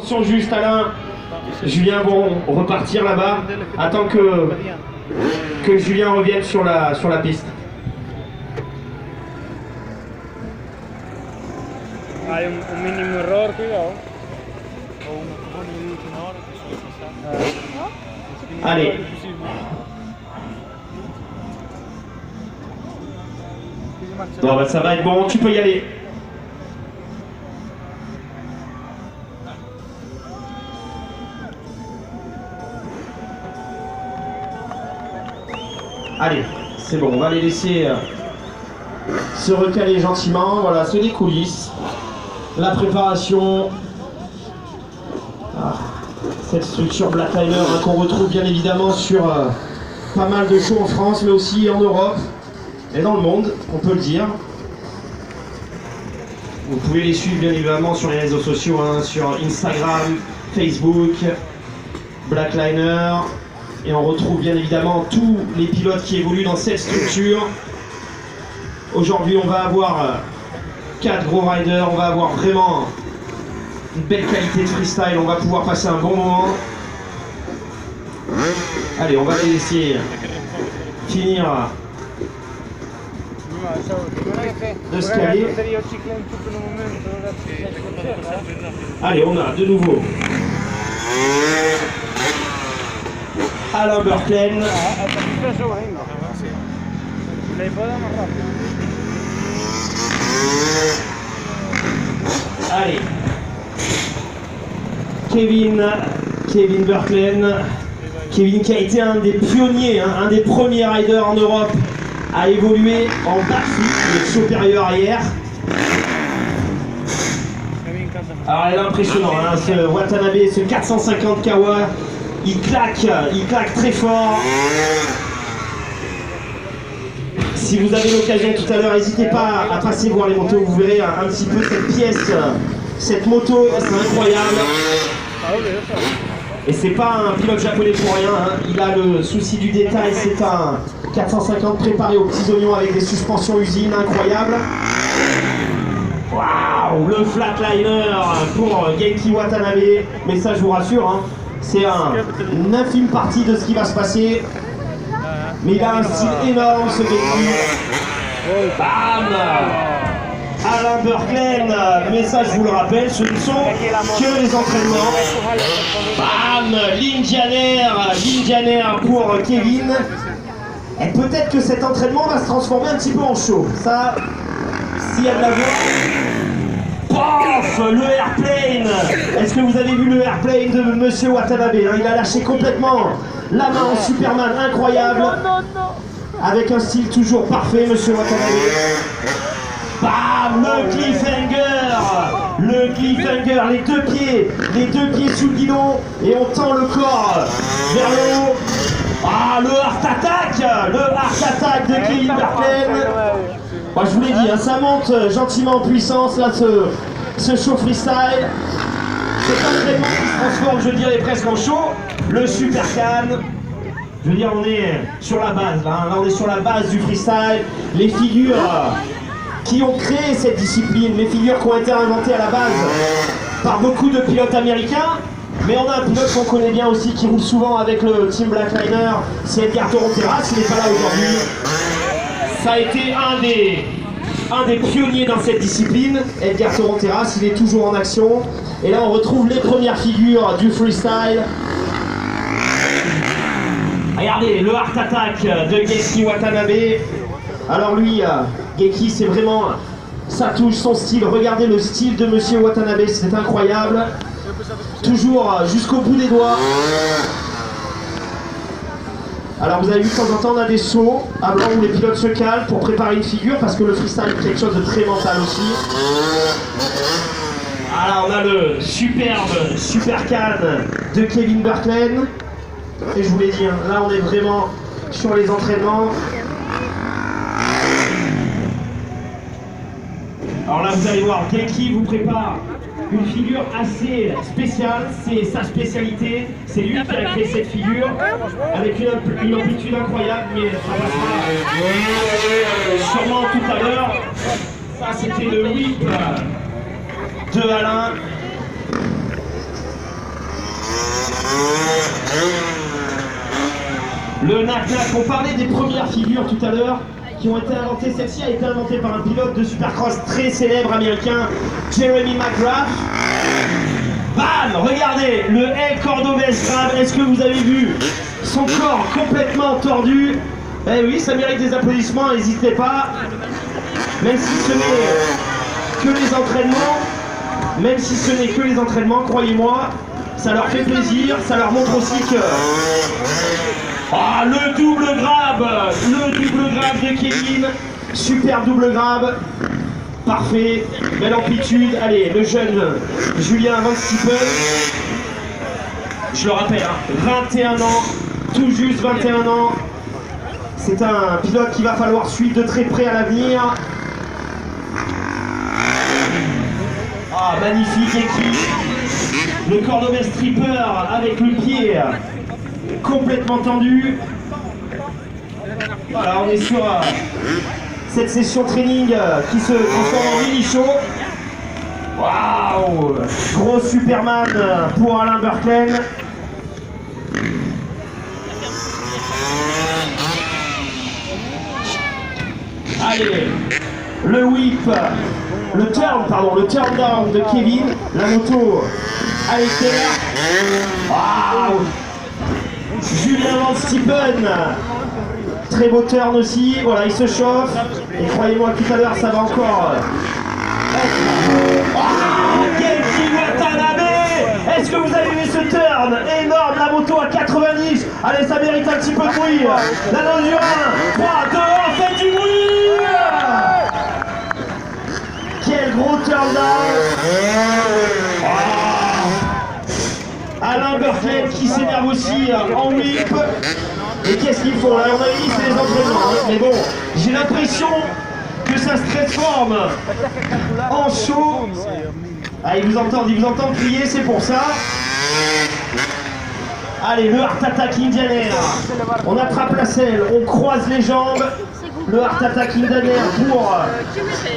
Attention juste Alain, Julien vont repartir là-bas. Attends que Julien revienne sur la piste. Hay un mínimo error, cuidado. Allez. Bon bah ça va être bon, tu peux y aller. Allez, c'est bon, on va les laisser se recaler gentiment. Voilà, c'est les coulisses. La préparation. Ah, cette structure Blackliner qu'on retrouve bien évidemment sur pas mal de shows en France, mais aussi en Europe et dans le monde, on peut le dire. Vous pouvez les suivre bien évidemment sur les réseaux sociaux, hein, sur Instagram, Facebook, Blackliner. Et on retrouve bien évidemment tous les pilotes qui évoluent dans cette structure. Aujourd'hui, on va avoir 4 gros riders, on va avoir vraiment une belle qualité de freestyle, on va pouvoir passer un bon moment. Allez, on va les laisser finir de se caler. Allez, on a de nouveau Alain Berklen. Allez. Kevin Berklen. Kevin qui a été un des pionniers, hein, un des premiers riders en Europe à évoluer en backflip, le supérieur arrière. Alors elle est impressionnante, hein, ce Watanabe, ce 450 Kawa. Il claque très fort. Si vous avez l'occasion tout à l'heure, n'hésitez pas à passer voir les motos, vous verrez un petit peu cette pièce, cette moto, c'est incroyable. Et c'est pas un pilote japonais pour rien, hein. Il a le souci du détail, c'est un 450 préparé aux petits oignons avec des suspensions usines incroyables. Waouh, le flatliner pour Genki Watanabe, mais ça je vous rassure, hein. C'est une infime partie de ce qui va se passer. Mais il a un style énorme ce Genki. Bam! Alain Berklen, mais ça je vous le rappelle, ce ne sont que les entraînements. Bam! L'Indianair pour Kevin. Et peut-être que cet entraînement va se transformer un petit peu en show. Ça, s'il y a de la voix. Pof, le airplane. Est-ce que vous avez vu le airplane de Monsieur Watanabe, hein? Il a lâché complètement la main en Superman, incroyable. Avec un style toujours parfait, Monsieur Watanabe. Bam, le cliffhanger, les deux pieds sous le guidon, et on tend le corps vers le haut. Ah, le heart attack de Kevin Berklen. Moi, je vous l'ai dit, hein, ça monte gentiment en puissance, là, ce show freestyle. C'est un entraînement qui se transforme, je dirais, presque en show. Le Super Can. Je veux dire, on est sur la base, là, hein. Là, on est sur la base du freestyle. Les figures qui ont créé cette discipline, les figures qui ont été inventées à la base par beaucoup de pilotes américains. Mais on a un pilote qu'on connaît bien aussi, qui roule souvent avec le team Blackliner, c'est Edgar Toronteras, il n'est pas là aujourd'hui. Ça a été un des pionniers dans cette discipline, Edgar Toronteras, il est toujours en action. Et là on retrouve les premières figures du freestyle. Regardez, le heart attack de Genki Watanabe. Alors lui, Genki, c'est vraiment sa touche, son style. Regardez le style de Monsieur Watanabe, c'est incroyable. Toujours jusqu'au bout des doigts. Alors vous avez vu de temps en temps on a des sauts à blanc où les pilotes se calent pour préparer une figure parce que le freestyle est quelque chose de très mental aussi. Alors on a le superbe Super Can de Kevin Berklen. Et je vous l'ai dit, hein, là on est vraiment sur les entraînements. Alors là vous allez voir, Genki vous prépare une figure assez spéciale, c'est sa spécialité, c'est lui qui a créé cette figure, avec une amplitude incroyable, mais ça passera sûrement tout à l'heure. Ça c'était le whip de Alain. Le knack-knack, on parlait des premières figures tout à l'heure qui ont été inventées. Celle-ci a été inventée par un pilote de supercross très célèbre américain, Jeremy McGrath. Bam! Regardez, le El Cordobés Grab, est-ce que vous avez vu son corps complètement tordu? Eh oui, ça mérite des applaudissements, n'hésitez pas. Même si ce n'est que les entraînements, croyez-moi, ça leur fait plaisir, ça leur montre aussi que... Ah, le double grab de Kevin, super double grab, parfait, belle amplitude. Allez, le jeune Julien Van Stiepel, je le rappelle, 21 ans, tout juste 21 ans, c'est un pilote qu'il va falloir suivre de très près à l'avenir. Ah, magnifique équipe, le Cordobés Stripper avec le pied complètement tendu. Voilà, on est sur cette session training qui se transforme en mini show. Waouh, gros Superman pour Alain Berklen. Allez, le whip, le turn down de Kevin, la moto à l'équerre. Waouh, Julien Van Stiepel, très beau turn aussi, voilà, il se chauffe, et croyez-moi tout à l'heure ça va encore Genki Watanabe, est-ce que vous avez vu ce turn énorme, la moto à 90, allez ça mérite un petit peu de bruit, l'anneau du Rhin, 3, 2, 1, faites du bruit, quel gros turn down. Alain Berklen qui s'énerve aussi en whip. Et qu'est-ce qu'ils font là? On a dit c'est les entraînements, mais bon, j'ai l'impression que ça se transforme en show. Ah, ils vous entendent crier, c'est pour ça. Allez, le Heart Attack Indian Air. On attrape la selle, on croise les jambes. Le Heart Attack Indian Air pour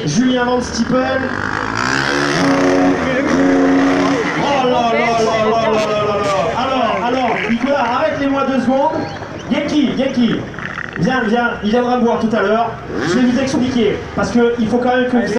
Julien Van Stiepel. Oh là là là là là là là. Alors, Nicolas, arrête-les-moi 2 secondes. Genki, viens, il viendra me voir tout à l'heure. Je vais vous expliquer, parce qu'il faut quand même que vous